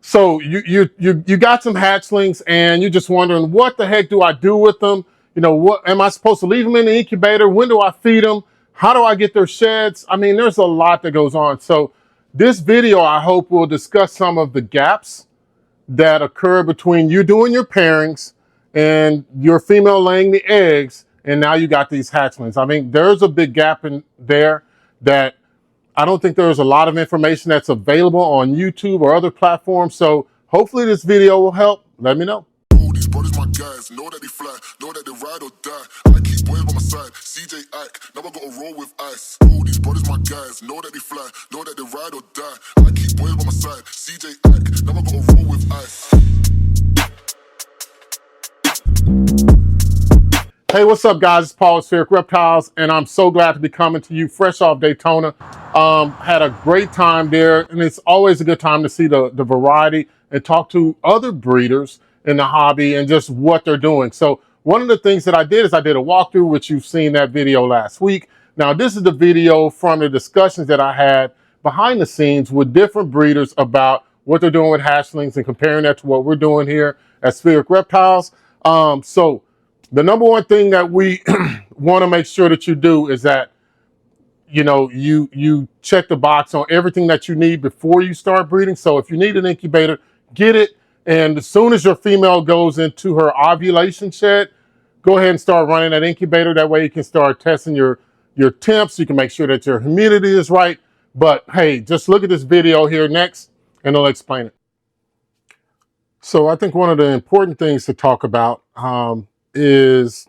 So you got some hatchlings and you're just wondering, what the heck do I do with them? You know, what am I supposed to leave them in the incubator? When do I feed them? How do I get their sheds? I mean, there's a lot that goes on. So this video, I hope, will discuss some of the gaps that occur between you doing your pairings and your female laying the eggs, and now you got these hatchlings. I mean, there's a big gap in there that I don't think there's a lot of information that's available on YouTube or other platforms. So hopefully this video will help. Let me know. These brothers my guys, know that they fly, know that they ride or die. I keep boys by my side, CJ Ack, never gotta roll with ice. These brothers my guys, know that they fly, know that they ride or die. I keep boys by my side, CJ Ack, never gotta roll with ice. Hey, what's up, guys? It's Paul with Spheric Reptiles, and I'm so glad to be coming to you fresh off Daytona. Had a great time there, and it's always a good time to see the variety and talk to other breeders in the hobby and just what they're doing. So one of the things that I did is I did a walkthrough, which you've seen that video last week. Now, this is the video from the discussions that I had behind the scenes with different breeders about what they're doing with hatchlings and comparing that to what we're doing here at Spheric Reptiles. So the number one thing that we want to make sure that you do is that, you know, you check the box on everything that you need before you start breeding. So if you need an incubator, get it. And as soon as your female goes into her ovulation shed, go ahead and start running that incubator. That way you can start testing your temps. You can make sure that your humidity is right. But hey, just look at this video here next and I'll explain it. So I think one of the important things to talk about is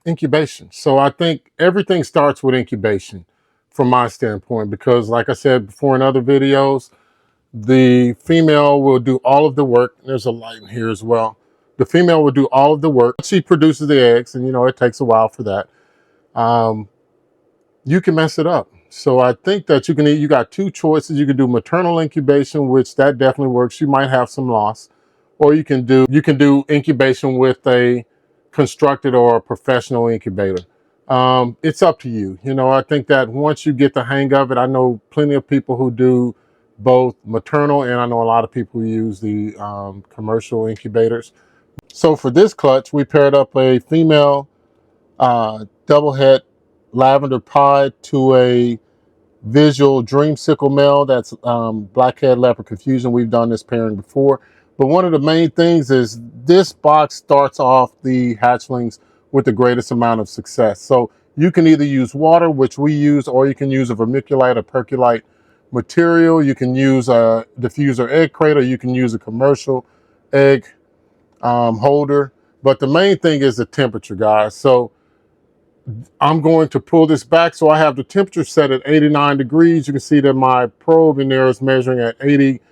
incubation. So I think everything starts with incubation from my standpoint, because like I said before in other videos, the female will do all of the work. There's a light in here as well. The female will do all of the work. She produces the eggs, and you know, it takes a while for that. You can mess it up. So I think that you got two choices. You can do maternal incubation, which that definitely works. You might have some loss, or you can do incubation with a constructed or a professional incubator. It's up to you. You know, I think that once you get the hang of it, I know plenty of people who do both maternal, and I know a lot of people who use the commercial incubators. So for this clutch, we paired up a female double head lavender pied to a visual dreamsicle male that's blackhead leopard confusion. We've done this pairing before. But one of the main things is this box starts off the hatchlings with the greatest amount of success. So you can either use water, which we use, or you can use a vermiculite or percolite material. You can use a diffuser egg crate, or you can use a commercial egg holder. But the main thing is the temperature, guys. So I'm going to pull this back. So I have the temperature set at 89 degrees. You can see that my probe in there is measuring at 88.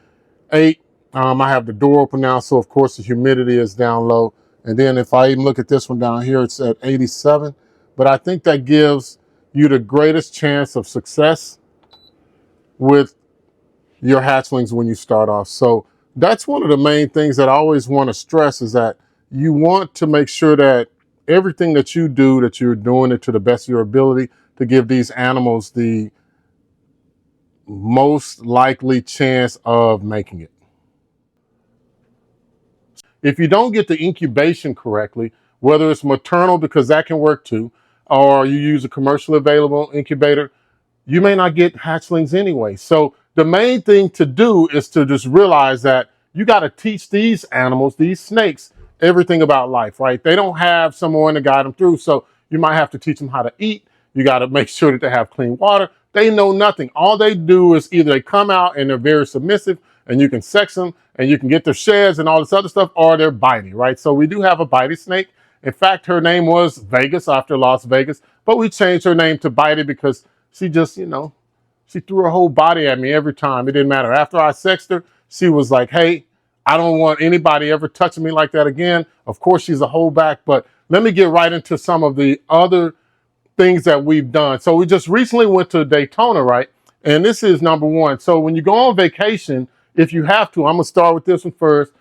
I have the door open now, so of course the humidity is down low. And then if I even look at this one down here, it's at 87. But I think that gives you the greatest chance of success with your hatchlings when you start off. So that's one of the main things that I always want to stress, is that you want to make sure that everything that you do, that you're doing it to the best of your ability to give these animals the most likely chance of making it. If you don't get the incubation correctly, whether it's maternal, because that can work too, or you use a commercially available incubator, you may not get hatchlings anyway. So the main thing to do is to just realize that you got to teach these animals, these snakes, everything about life, right? They don't have someone to guide them through. So you might have to teach them how to eat. You got to make sure that they have clean water. They know nothing. All they do is either they come out and they're very submissive and you can sex them and you can get their sheds and all this other stuff, or they're bitey, right? So we do have a bitey snake. In fact, her name was Vegas after Las Vegas, but we changed her name to Bitey because she just, you know, she threw her whole body at me every time. It didn't matter. After I sexed her, she was like, hey, I don't want anybody ever touching me like that again. Of course, she's a holdback, but let me get right into some of the other things that we've done. So we just recently went to Daytona, right? And this is number one. So when you go on vacation, if you have to, I'm going to start with this one first.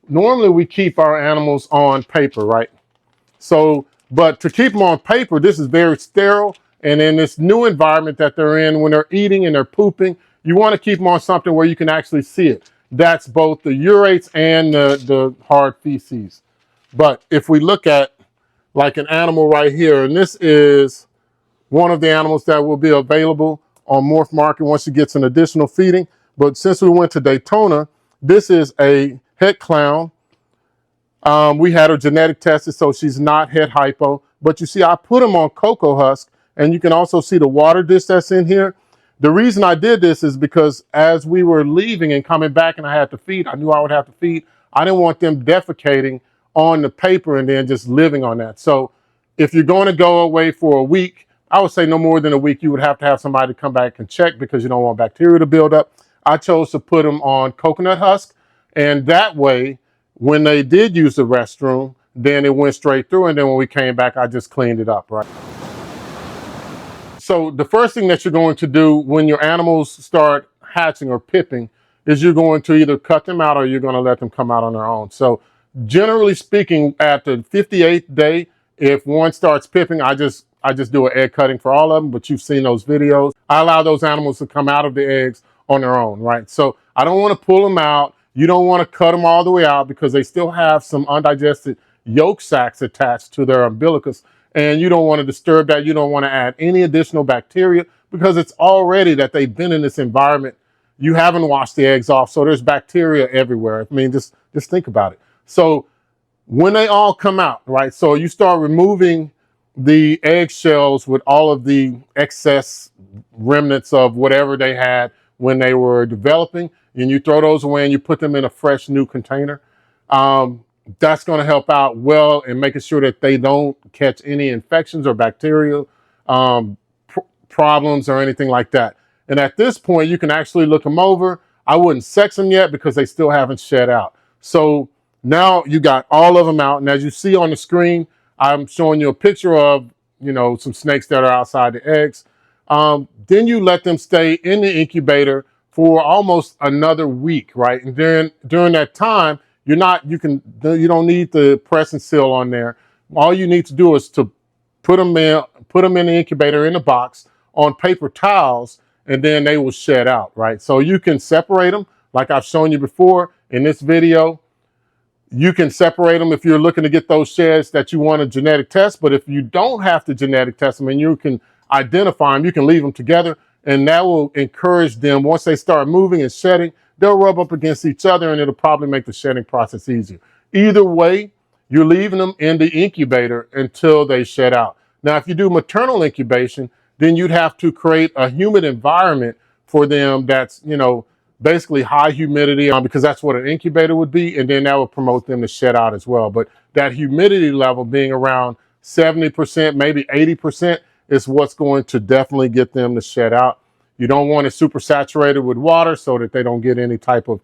Normally we keep our animals on paper, right? So, but to keep them on paper, this is very sterile. And in this new environment that they're in, when they're eating and they're pooping, you want to keep them on something where you can actually see it. that's both the urates and the hard feces. But if we look at like an animal right here, and this is one of the animals that will be available on Morph Market once it gets an additional feeding. But since we went to Daytona, this is a het clown. We had her genetic tested, so she's not het hypo. But you see, I put them on Coco husk, and you can also see the water dish that's in here. The reason I did this is because as we were leaving and coming back and I had to feed, I knew I would have to feed. I didn't want them defecating on the paper and then just living on that. So if you're going to go away for a week, I would say no more than a week, you would have to have somebody come back and check because you don't want bacteria to build up. I chose to put them on coconut husk, and that way, when they did use the restroom, then it went straight through, and then when we came back, I just cleaned it up, right? So the first thing that you're going to do when your animals start hatching or pipping is you're going to either cut them out or you're going to let them come out on their own. So generally speaking, at the 58th day, if one starts pipping, I just do an egg cutting for all of them, but you've seen those videos. I allow those animals to come out of the eggs on their own, right? So I don't want to pull them out. You don't want to cut them all the way out because they still have some undigested yolk sacs attached to their umbilicus, and you don't want to disturb that. You don't want to add any additional bacteria because it's already that they've been in this environment. You haven't washed the eggs off, so there's bacteria everywhere. I mean, just think about it. So when they all come out, right, so you start removing the eggshells with all of the excess remnants of whatever they had when they were developing, and you throw those away and you put them in a fresh new container. That's going to help out well in making sure that they don't catch any infections or bacterial problems or anything like that. And at this point, you can actually look them over. I wouldn't sex them yet because they still haven't shed out. So now you got all of them out. And as you see on the screen, I'm showing you a picture of, you know, some snakes that are outside the eggs. Then you let them stay in the incubator for almost another week, right? And then during that time, you don't need the press and seal on there. All you need to do is to put them in the incubator in a box on paper towels, and then they will shed out, right? So you can separate them like I've shown you before in this video. You can separate them if you're looking to get those sheds that you want a genetic test. But if you don't have to genetic test them and you can identify them, you can leave them together, and that will encourage them. Once they start moving and shedding, they'll rub up against each other and it'll probably make the shedding process easier. Either way, you're leaving them in the incubator until they shed out. Now, if you do maternal incubation, then you'd have to create a humid environment for them that's, you know, basically high humidity, because that's what an incubator would be, and then that would promote them to shed out as well. But that humidity level being around 70%, maybe 80% is what's going to definitely get them to shed out. You don't want it super saturated with water so that they don't get any type of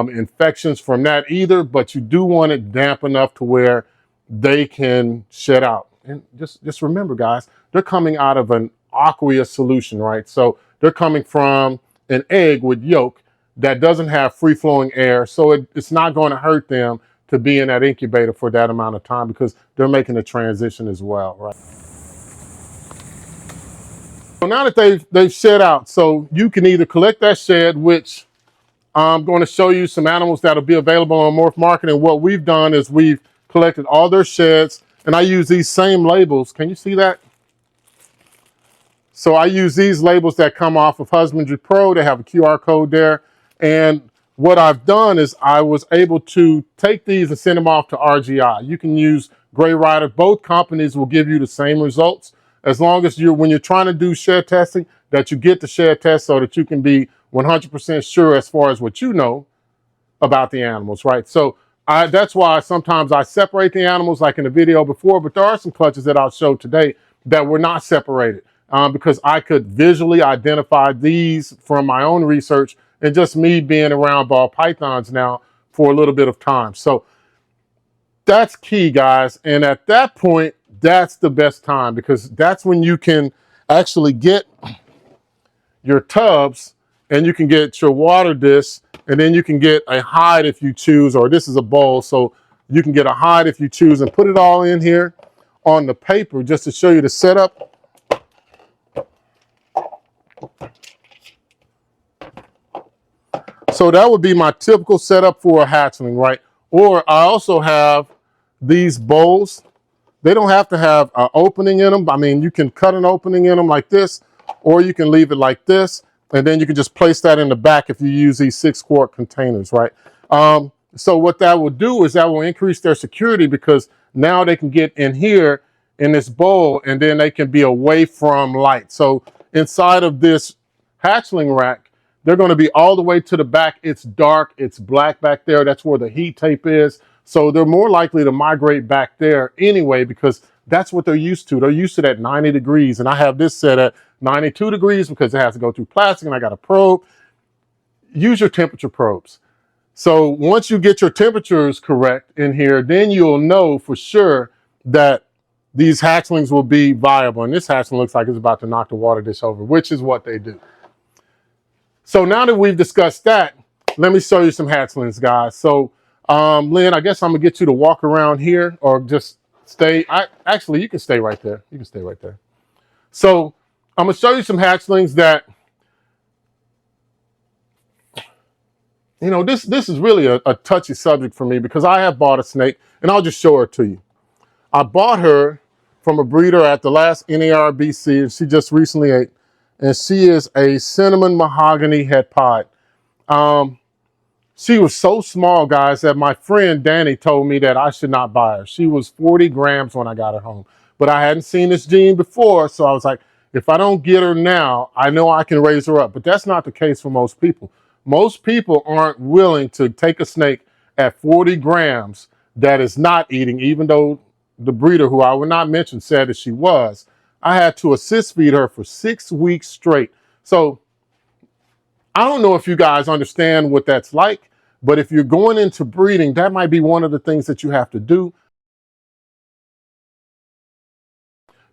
infections from that either, but you do want it damp enough to where they can shed out. And just remember, guys, they're coming out of an aqueous solution, right? So they're coming from an egg with yolk that doesn't have free-flowing air, so it's not going to hurt them to be in that incubator for that amount of time because they're making a transition as well, right? So now that they've shed out, so you can either collect that shed, which I'm going to show you some animals that'll be available on Morph Market, and what we've done is we've collected all their sheds, and I use these same labels. Can you see that? So I use these labels that come off of Husbandry Pro. They have a QR code there. And what I've done is I was able to take these and send them off to RGI. You can use Gray Rider. Both companies will give you the same results as long as when you're trying to do shed testing, that you get the shed test so that you can be 100% sure as far as what you know about the animals, right? So that's why sometimes I separate the animals like in the video before, but there are some clutches that I'll show today that were not separated because I could visually identify these from my own research and just me being around ball pythons now for a little bit of time. So that's key, guys. And at that point, that's the best time because that's when you can actually get your tubs and you can get your water dish, and then you can get a hide if you choose, or this is a bowl, so you can get a hide if you choose and put it all in here on the paper just to show you the setup. So that would be my typical setup for a hatchling, right? Or I also have these bowls. They don't have to have an opening in them. I mean, you can cut an opening in them like this, or you can leave it like this, and then you can just place that in the back if you use these 6-quart containers, right? So what that will do is that will increase their security, because now they can get in here in this bowl, and then they can be away from light. So inside of this hatchling rack, they're going to be all the way to the back. It's dark, it's black back there. That's where the heat tape is. So they're more likely to migrate back there anyway, because that's what they're used to. They're used to that 90 degrees. And I have this set at 92 degrees because it has to go through plastic, and I got a probe. Use your temperature probes. So once you get your temperatures correct in here, then you'll know for sure that these hatchlings will be viable. And this hatchling looks like it's about to knock the water dish over, which is what they do. So now that we've discussed that, let me show you some hatchlings, guys. So Lynn, I guess I'm gonna get you to walk around here, or just stay. Actually, you can stay right there. You can stay right there. So I'm gonna show you some hatchlings that, you know, this is really a touchy subject for me, because I have bought a snake, and I'll just show her to you. I bought her from a breeder at the last NARBC, and she just recently ate, and she is a cinnamon mahogany het pied. She was so small, guys, that my friend Danny told me that I should not buy her. She was 40 grams when I got her home. But I hadn't seen this gene before, so I was like, if I don't get her now, I know I can raise her up. But that's not the case for most people. Most people aren't willing to take a snake at 40 grams that is not eating, even though the breeder, who I will not mention, said that she was. I had to assist feed her for 6 weeks straight. So I don't know if you guys understand what that's like, but if you're going into breeding, that might be one of the things that you have to do.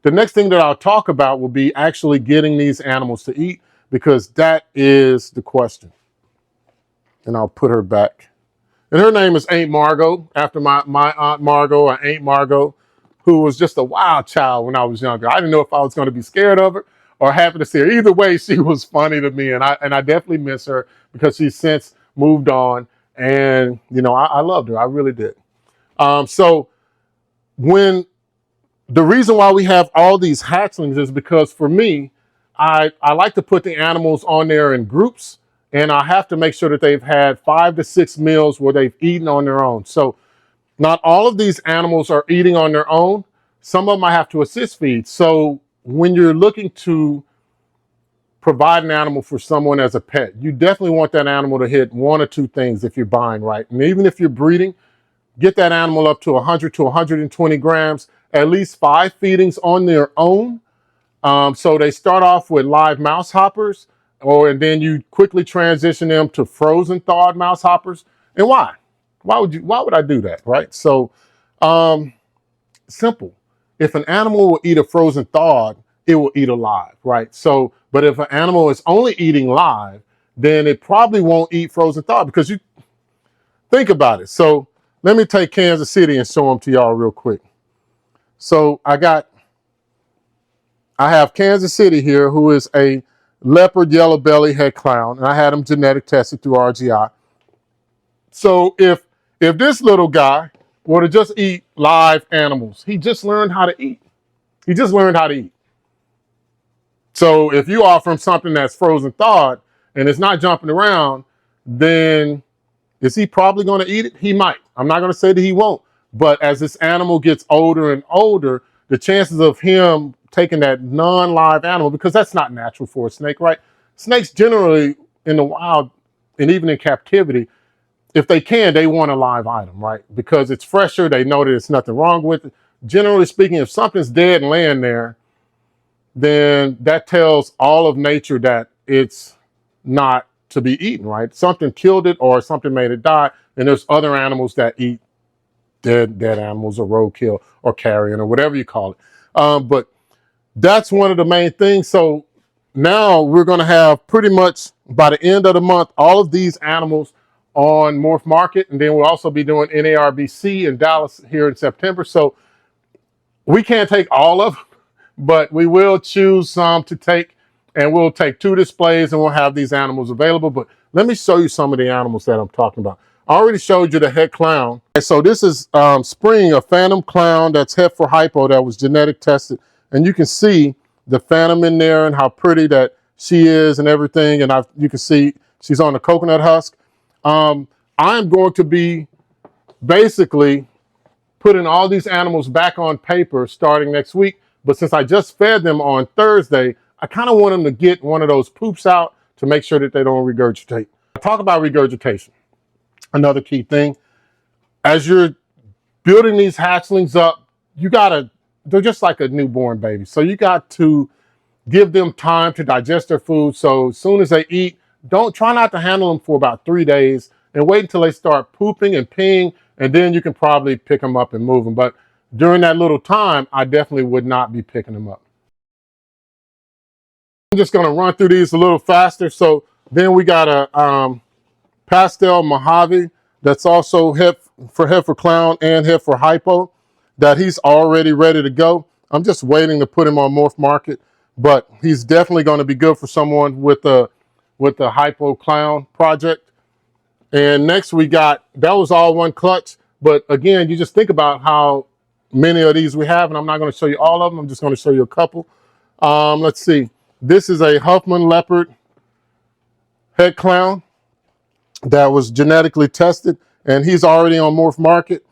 The next thing that I'll talk about will be actually getting these animals to eat, because that is the question. And I'll put her back. And her name is Aunt Margot, after my Aunt Margot, or Aunt Margot, who was just a wild child when I was younger. I didn't know if I was going to be scared of her or happy to see her. Either way, she was funny to me, and I definitely miss her, because she's since moved on. And, you know, I loved her. I really did. So when the reason why we have all these hatchlings is because, for me, I like to put the animals on there in groups, and I have to make sure that they've had 5 to 6 meals where they've eaten on their own. So not all of these animals are eating on their own. Some of them I have to assist feed. So when you're looking to provide an animal for someone as a pet, you definitely want that animal to hit 1 or 2 things if you're buying right. And even if you're breeding, get that animal up to 100 to 120 grams, at least 5 feedings on their own. So they start off with live mouse hoppers, and then you quickly transition them to frozen thawed mouse hoppers. And why? Why would I do that, right? So simple. If an animal will eat a frozen thawed, it will eat alive, right? So, but if an animal is only eating live, then it probably won't eat frozen thawed, because you think about it. So let me take Kansas City and show them to y'all real quick. So I have Kansas City here, who is a leopard yellow belly head clown, and I had him genetic tested through RGI. So if this little guy were to just eat live animals, he just learned how to eat. He just learned how to eat. So if you offer him something that's frozen thawed and it's not jumping around, then is he probably going to eat it? He might. I'm not going to say that he won't. But as this animal gets older and older, the chances of him taking that non-live animal, because that's not natural for a snake, right? Snakes generally in the wild, and even in captivity, if they can, they want a live item, right? Because it's fresher. They know that there's nothing wrong with it. Generally speaking, if something's dead and laying there, then that tells all of nature that it's not to be eaten, right? Something killed it, or something made it die. And there's other animals that eat dead animals, or roadkill, or carrion, or whatever you call it. But that's one of the main things. So now we're going to have, pretty much by the end of the month, all of these animals on Morph Market. And then we'll also be doing NARBC in Dallas here in September. So we can't take all of them, but we will choose some to take, and we'll take 2 displays, and we'll have these animals available. But let me show you some of the animals that I'm talking about. I already showed you the head clown. So this is Spring, a phantom clown that's het for hypo that was genetic tested. And you can see the phantom in there and how pretty that she is and everything. And you can see she's on the coconut husk. I'm going to be basically putting all these animals back on paper starting next week. But since I just fed them on Thursday, I kind of want them to get one of those poops out to make sure that they don't regurgitate. I talk about regurgitation. Another key thing, as you're building these hatchlings up, they're just like a newborn baby. So you got to give them time to digest their food. So as soon as they eat, try not to handle them for about 3 days and wait until they start pooping and peeing, and then you can probably pick them up and move them. But during that little time, I definitely would not be picking them up. I'm just gonna run through these a little faster. So then we got a pastel Mojave that's also het for clown and het for hypo, that he's already ready to go. I'm just waiting to put him on Morph Market, but he's definitely going to be good for someone with a hypo clown project. And next that was all one clutch. But again, you just think about how many of these we have, and I'm not going to show you all of them. I'm just going to show you a couple. Let's see. This is a Huffman leopard head clown that was genetically tested, and he's already on Morph Market.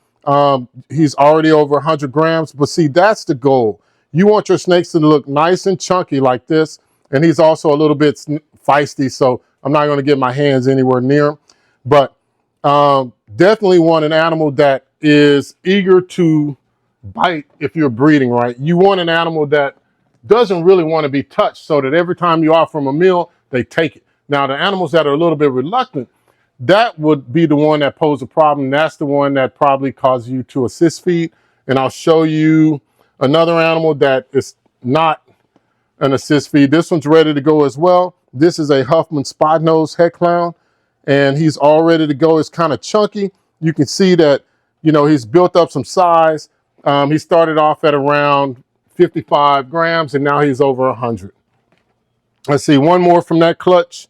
He's already over 100 grams, but see, that's the goal. You want your snakes to look nice and chunky like this, and he's also a little bit feisty, so I'm not going to get my hands anywhere near him. But definitely want an animal that is eager to bite if you're breeding, right? You want an animal that doesn't really want to be touched, so that every time you offer them a meal, they take it. Now, the animals that are a little bit reluctant, that would be the one that poses a problem. That's the one that probably causes you to assist feed. And I'll show you another animal that is not an assist feed. This one's ready to go as well. This is a Huffman spot nose head clown, and he's all ready to go. It's kind of chunky. You can see that, you know, he's built up some size. He started off at around 55 grams, and now he's over 100. Let's see, one more from that clutch.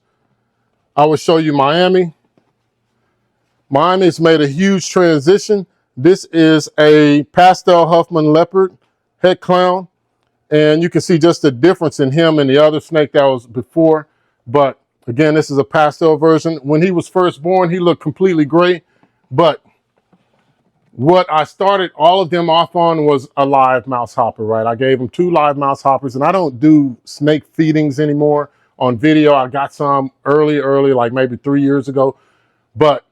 I will show you Miami. Miami's made a huge transition. This is a pastel Huffman leopard head clown, and you can see just the difference in him and the other snake that was before. But again, this is a pastel version. When he was first born, he looked completely gray, but what I started all of them off on was a live mouse hopper, right? I gave them 2 live mouse hoppers, and I don't do snake feedings anymore on video. I got some early, like maybe 3 years ago, but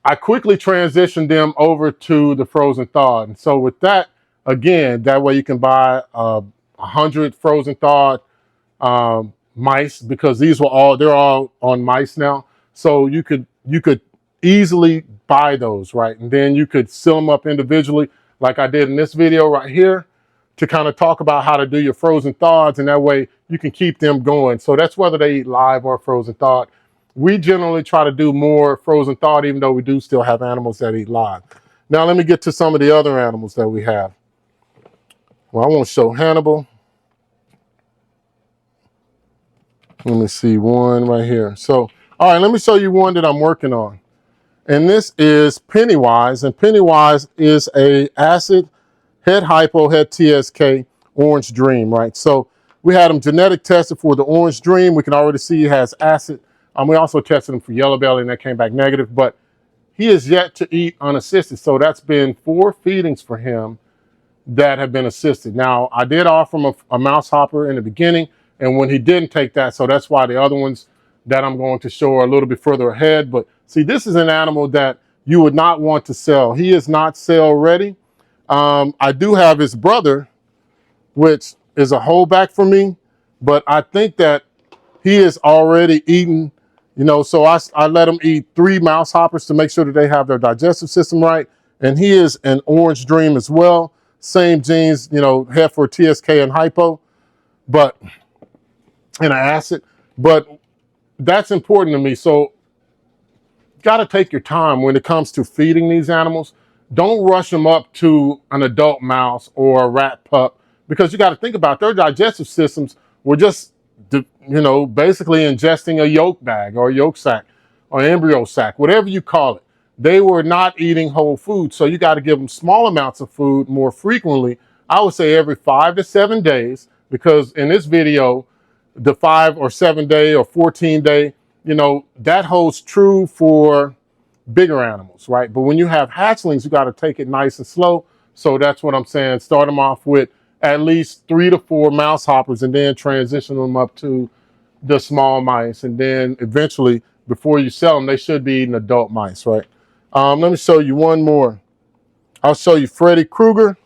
I quickly transitioned them over to the frozen thawed. And so with that, again, that way you can buy 100 frozen thawed mice, because they're all on mice now. So you could easily buy those, right? And then you could seal them up individually, like I did in this video right here, to kind of talk about how to do your frozen thaws, and that way you can keep them going. So that's whether they eat live or frozen thawed. We generally try to do more frozen thawed, even though we do still have animals that eat live. Now let me get to some of the other animals that we have. Well, I won't show Hannibal. Let me see one right here. So, all right, let me show you one that I'm working on. And this is Pennywise, and Pennywise is a acid head hypo, head TSK, orange dream, right? So we had him genetic tested for the orange dream. We can already see he has acid. We also tested him for yellow belly, and that came back negative, but he is yet to eat unassisted. So that's been 4 feedings for him that have been assisted. Now, I did offer him a mouse hopper in the beginning, and when he didn't take that, so that's why the other ones that I'm going to show are a little bit further ahead. But see, this is an animal that you would not want to sell. He is not sale ready. I do have his brother, which is a holdback for me, but I think that he is already eaten, you know, so I let him eat 3 mouse hoppers to make sure that they have their digestive system right. And he is an orange dream as well. Same genes, you know, head for TSK and hypo, but in an acid. But that's important to me. So got to take your time when it comes to feeding these animals. Don't rush them up to an adult mouse or a rat pup, because you got to think about their digestive systems were just you know, basically ingesting a yolk bag or a yolk sac or embryo sac, whatever you call it. They were not eating whole food. So you got to give them small amounts of food more frequently. I would say every 5 to 7 days, because in this video, the 5 or 7 day or 14 day, you know, that holds true for bigger animals, right? But when you have hatchlings, you got to take it nice and slow. So that's what I'm saying. Start them off with at least 3 to 4 mouse hoppers and then transition them up to the small mice. And then eventually, before you sell them, they should be eating adult mice, right? Let me show you one more. I'll show you Freddy Krueger.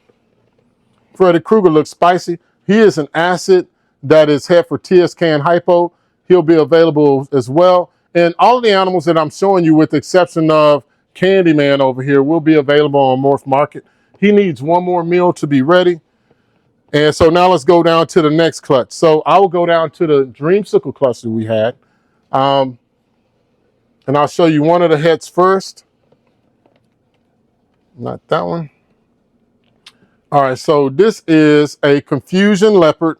Freddy Krueger looks spicy. He is an acid that is head for TSK and hypo. He'll be available as well. And all of the animals that I'm showing you, with the exception of Candyman over here, will be available on Morph Market. He needs one more meal to be ready. And so now let's go down to the next clutch. So I will go down to the dreamsicle cluster we had. And I'll show you one of the heads first. Not that one. All right, so this is a confusion leopard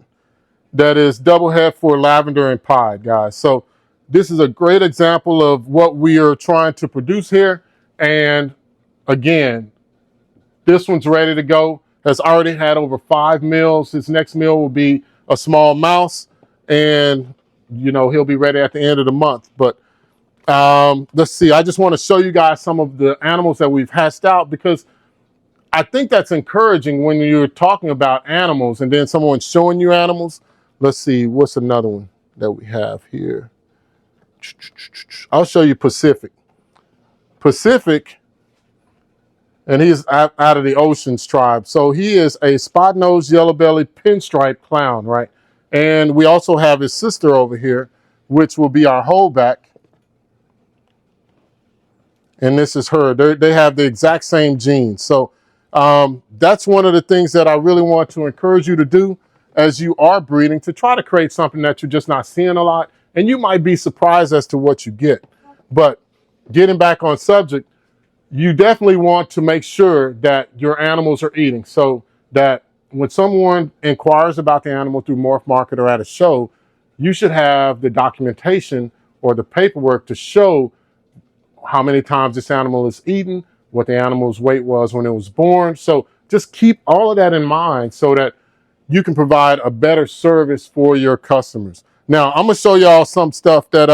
that is double head for lavender and pied, guys. So this is a great example of what we are trying to produce here. And again, this one's ready to go. Has already had over 5 meals. His next meal will be a small mouse, and you know, he'll be ready at the end of the month. But let's see, I just want to show you guys some of the animals that we've hatched out, because I think that's encouraging when you're talking about animals and then someone's showing you animals. Let's see, what's another one that we have here? I'll show you Pacific. Pacific, and he's out of the Oceans tribe. So he is a spot-nosed, yellow-bellied, pinstripe clown, right? And we also have his sister over here, which will be our holdback. And this is her. They have the exact same genes. So that's one of the things that I really want to encourage you to do as you are breeding, to try to create something that you're just not seeing a lot. And you might be surprised as to what you get. But getting back on subject, you definitely want to make sure that your animals are eating, so that when someone inquires about the animal through Morph Market or at a show, you should have the documentation or the paperwork to show how many times this animal is eaten, what the animal's weight was when it was born. So just keep all of that in mind so that you can provide a better service for your customers. Now, I'm gonna show y'all some stuff that,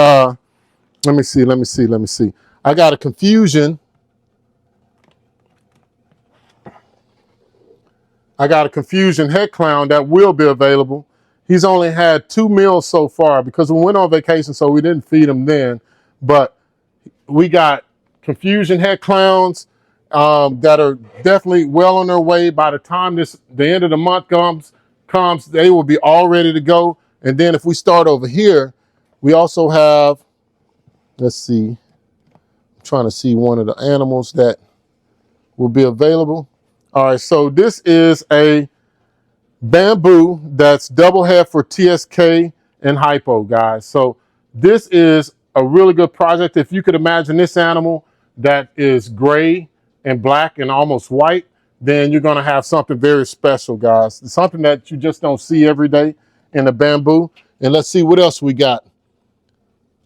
let me see. I got a confusion. I got a confusion head clown that will be available. He's only had 2 meals so far because we went on vacation, so we didn't feed him then. But we got confusion head clowns that are definitely well on their way. By the time the end of the month comes, they will be all ready to go. And then if we start over here, we also have, let's see, I'm trying to see one of the animals that will be available. All right, so this is a bamboo that's double head for TSK and hypo, guys. So this is a really good project. If you could imagine this animal that is gray and black and almost white, then you're gonna have something very special, guys. It's something that you just don't see every day in the bamboo. And let's see what else we got.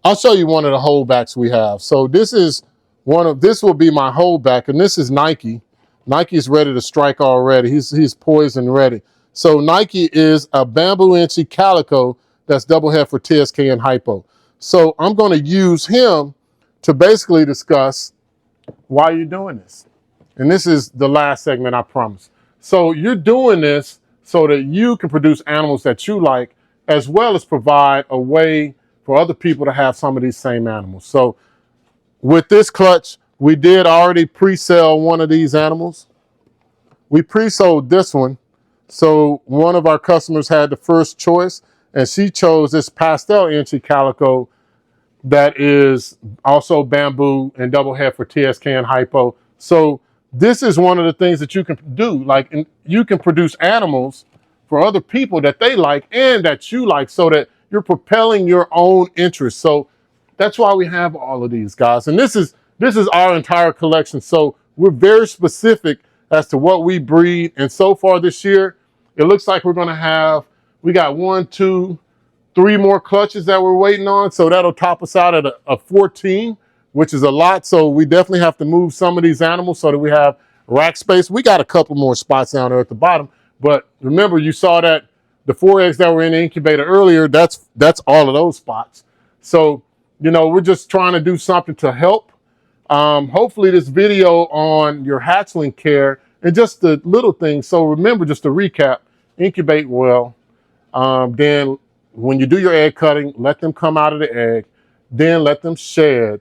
I'll show you one of the holdbacks we have. So this is this will be my holdback, and this is Nike. Nike's ready to strike already. He's poised and ready. So Nike is a bamboo inchy calico that's double head for TSK and hypo. So I'm going to use him to basically discuss why you're doing this. And this is the last segment, I promise. So you're doing this so that you can produce animals that you like, as well as provide a way for other people to have some of these same animals. So with this clutch, we did already pre-sell one of these animals. We pre-sold this one. So one of our customers had the first choice, and she chose this pastel inchy calico that is also bamboo and double head for TSK and hypo. So this is one of the things that you can do. Like, you can produce animals for other people that they like and that you like, so that you're propelling your own interest. So that's why we have all of these, guys. And this is our entire collection. So we're very specific as to what we breed. And so far this year, it looks like we're going to have, we got 1, 2, 3 more clutches that we're waiting on. So that'll top us out at a 14, which is a lot. So we definitely have to move some of these animals so that we have rack space. We got a couple more spots down there at the bottom. But remember, you saw that the 4 eggs that were in the incubator earlier, that's all of those spots. So, you know, we're just trying to do something to help. Hopefully this video on your hatchling care and just the little things. So remember, just to recap, incubate well. Then when you do your egg cutting, let them come out of the egg. Then let them shed.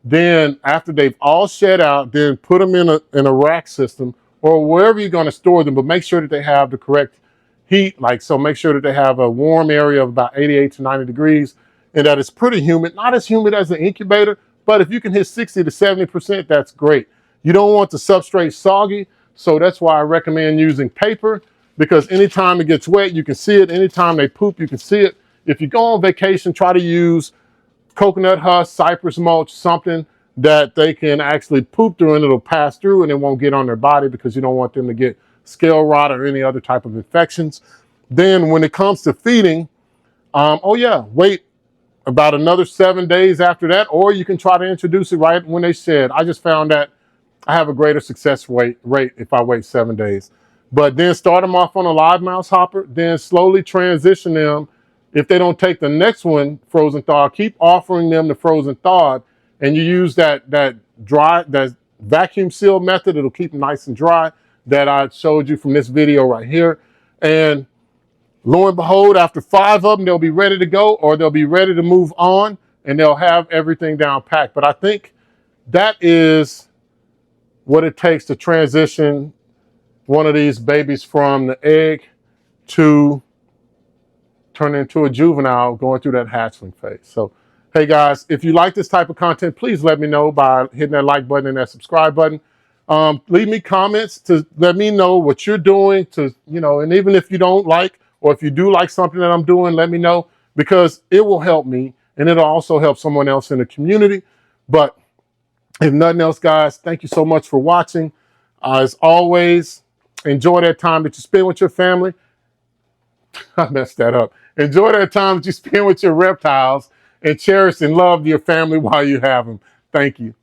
Then after they've all shed out, then put them in a rack system or wherever you're going to store them, but make sure that they have the correct heat. Like, so make sure that they have a warm area of about 88 to 90 degrees and that it's pretty humid, not as humid as an incubator, but if you can hit 60 to 70%, that's great. You don't want the substrate soggy. So that's why I recommend using paper, because anytime it gets wet, you can see it. Anytime they poop, you can see it. If you go on vacation, try to use coconut husk, cypress mulch, something that they can actually poop through and it'll pass through and it won't get on their body because you don't want them to get scale rot or any other type of infections. Then when it comes to feeding, oh yeah, wait about another 7 days after that, or you can try to introduce it right when they shed. I just found that I have a greater success rate if I wait 7 days. But then start them off on a live mouse hopper, then slowly transition them. If they don't take the next one, frozen thawed, keep offering them the frozen thawed, and you use that vacuum seal method. It'll keep them nice and dry that I showed you from this video right here. And lo and behold, after 5 of them, they'll be ready to go, or they'll be ready to move on, and they'll have everything down packed. But I think that is what it takes to transition one of these babies from the egg to turn into a juvenile, going through that hatchling phase. So, hey guys, if you like this type of content, please let me know by hitting that like button and that subscribe button. Leave me comments to let me know what you're doing to, you know, and even if you don't like, or if you do like something that I'm doing, let me know, because it will help me and it'll also help someone else in the community. But if nothing else, guys, thank you so much for watching. As always, enjoy that time that you spend with your family. I messed that up. Enjoy that time that you spend with your reptiles and cherish and love your family while you have them. Thank you.